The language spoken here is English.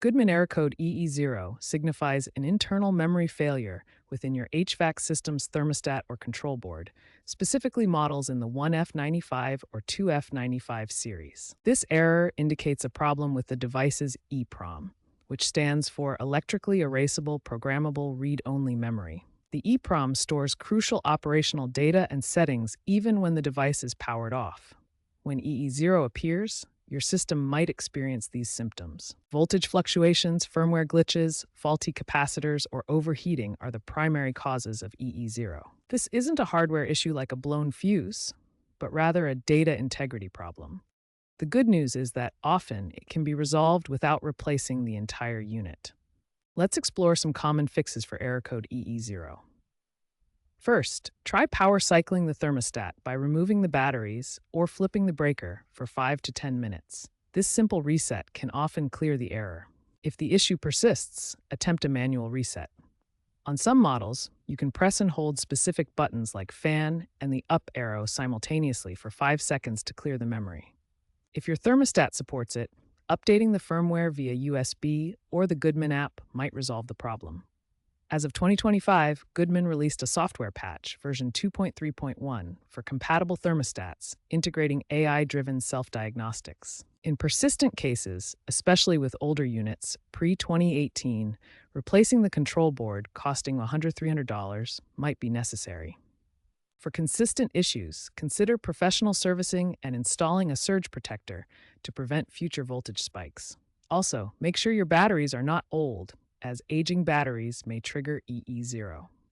Goodman Error Code EE0 signifies an internal memory failure within your HVAC system's thermostat or control board, specifically models in the 1F95 or 2F95 series. This error indicates a problem with the device's EEPROM, which stands for Electrically Erasable Programmable Read-Only Memory. The EEPROM stores crucial operational data and settings even when the device is powered off. When EE0 appears, your system might experience these symptoms. Voltage fluctuations, firmware glitches, faulty capacitors, or overheating are the primary causes of EE0. This isn't a hardware issue like a blown fuse, but rather a data integrity problem. The good news is that often it can be resolved without replacing the entire unit. Let's explore some common fixes for error code EE0. First, try power cycling the thermostat by removing the batteries or flipping the breaker for 5 to 10 minutes. This simple reset can often clear the error. If the issue persists, attempt a manual reset. On some models, you can press and hold specific buttons like fan and the up arrow simultaneously for 5 seconds to clear the memory. If your thermostat supports it, updating the firmware via USB or the Goodman app might resolve the problem. As of 2025, Goodman released a software patch, version 2.3.1, for compatible thermostats, integrating AI-driven self-diagnostics. In persistent cases, especially with older units, pre-2018, replacing the control board costing $100–300 might be necessary. For consistent issues, consider professional servicing and installing a surge protector to prevent future voltage spikes. Also, make sure your batteries are not old, as aging batteries may trigger EE0.